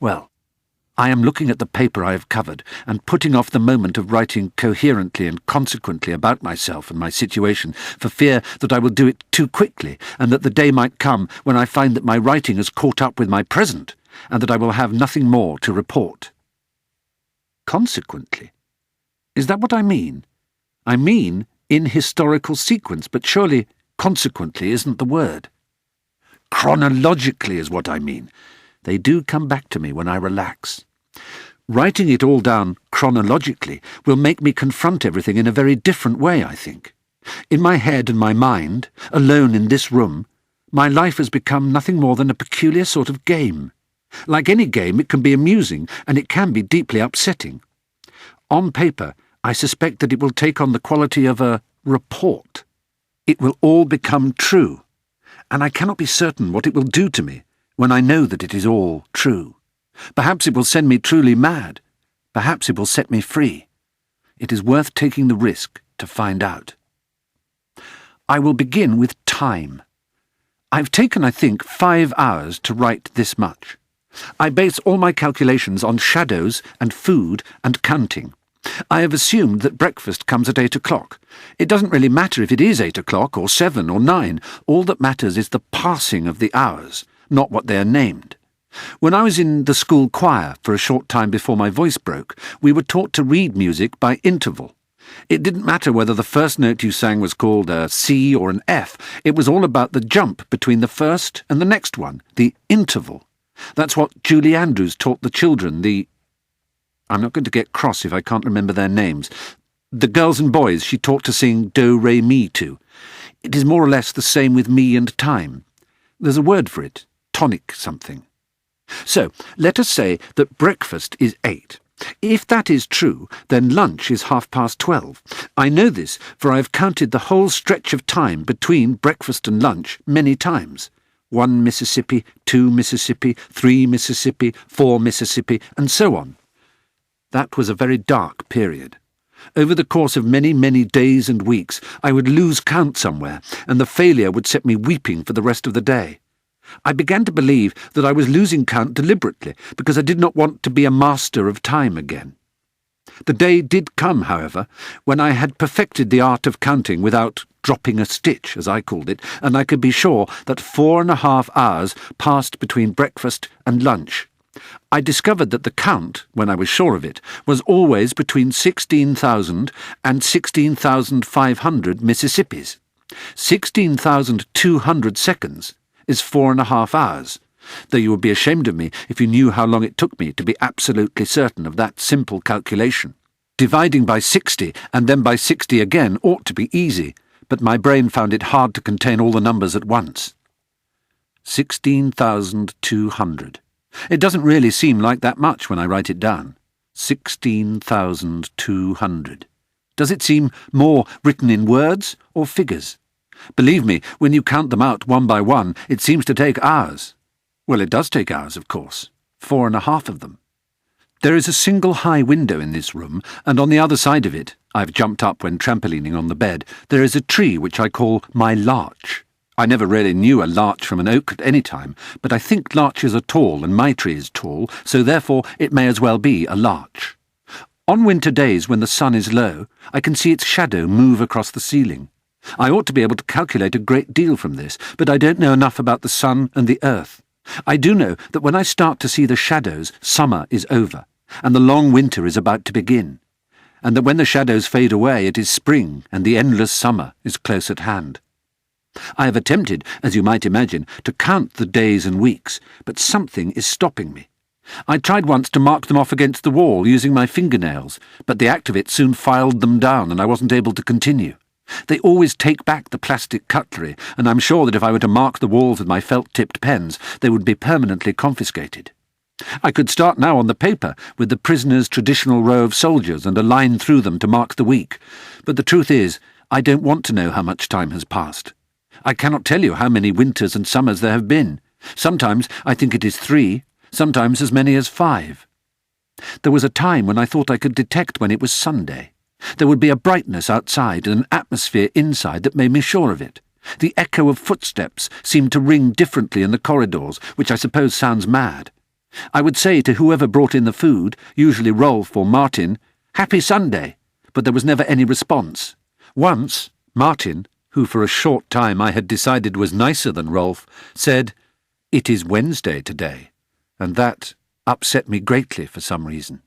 Well, I am looking at the paper I have covered and putting off the moment of writing coherently and consequently about myself and my situation for fear that I will do it too quickly and that the day might come when I find that my writing has caught up with my present and that I will have nothing more to report. Consequently? Is that what I mean? I mean in historical sequence, but surely consequently isn't the word. Chronologically is what I mean. They do come back to me when I relax. Writing it all down chronologically will make me confront everything in a very different way, I think. In my head and my mind, alone in this room, my life has become nothing more than a peculiar sort of game. Like any game, it can be amusing, and it can be deeply upsetting. On paper, I suspect that it will take on the quality of a report. It will all become true, and I cannot be certain what it will do to me when I know that it is all true. Perhaps it will send me truly mad. Perhaps it will set me free. It is worth taking the risk to find out. I will begin with time. I've taken, I think, 5 hours to write this much. I base all my calculations on shadows and food and counting. I have assumed that breakfast comes at 8 o'clock. It doesn't really matter if it is 8 o'clock or 7 or 9. All that matters is the passing of the hours, not what they are named. When I was in the school choir for a short time before my voice broke, we were taught to read music by interval. It didn't matter whether the first note you sang was called a C or an F. It was all about the jump between the first and the next one, the interval. That's what Julie Andrews taught the children, I'm not going to get cross if I can't remember their names. The girls and boys she taught to sing Do, Re, Mi to. It is more or less the same with me and time. There's a word for it, tonic something. So, let us say that breakfast is 8. If that is true, then lunch is 12:30. I know this, for I have counted the whole stretch of time between breakfast and lunch many times. 1 Mississippi, 2 Mississippi, 3 Mississippi, 4 Mississippi, and so on. That was a very dark period. Over the course of many, many days and weeks, I would lose count somewhere, and the failure would set me weeping for the rest of the day. I began to believe that I was losing count deliberately, because I did not want to be a master of time again. The day did come, however, when I had perfected the art of counting without dropping a stitch, as I called it, and I could be sure that 4.5 hours passed between breakfast and lunch. I discovered that the count, when I was sure of it, was always between 16,000 and 16,500 Mississippis. 16,200 seconds is 4.5 hours, though you would be ashamed of me if you knew how long it took me to be absolutely certain of that simple calculation. Dividing by 60 and then by 60 again ought to be easy, but my brain found it hard to contain all the numbers at once. 16,200. It doesn't really seem like that much when I write it down. 16,200. Does it seem more written in words or figures? Believe me, when you count them out one by one, it seems to take hours. Well, it does take hours, of course. 4.5 of them. There is a single high window in this room, and on the other side of it, I've jumped up when trampolining on the bed, there is a tree which I call my larch. I never really knew a larch from an oak at any time, but I think larches are tall and my tree is tall, so therefore it may as well be a larch. On winter days when the sun is low, I can see its shadow move across the ceiling. I ought to be able to calculate a great deal from this, but I don't know enough about the sun and the earth. I do know that when I start to see the shadows, summer is over, and the long winter is about to begin, and that when the shadows fade away, it is spring, and the endless summer is close at hand. I have attempted, as you might imagine, to count the days and weeks, but something is stopping me. I tried once to mark them off against the wall using my fingernails, but the act of it soon filed them down, and I wasn't able to continue. They always take back the plastic cutlery, and I'm sure that if I were to mark the walls with my felt-tipped pens, they would be permanently confiscated. I could start now on the paper with the prisoner's traditional row of soldiers and a line through them to mark the week, but the truth is, I don't want to know how much time has passed. I cannot tell you how many winters and summers there have been. Sometimes I think it is 3, sometimes as many as 5. There was a time when I thought I could detect when it was Sunday. There would be a brightness outside and an atmosphere inside that made me sure of it. The echo of footsteps seemed to ring differently in the corridors, which I suppose sounds mad. I would say to whoever brought in the food, usually Rolf or Martin, "Happy Sunday," but there was never any response. Once, Martin, who for a short time I had decided was nicer than Rolf, said, "It is Wednesday today," and that upset me greatly for some reason.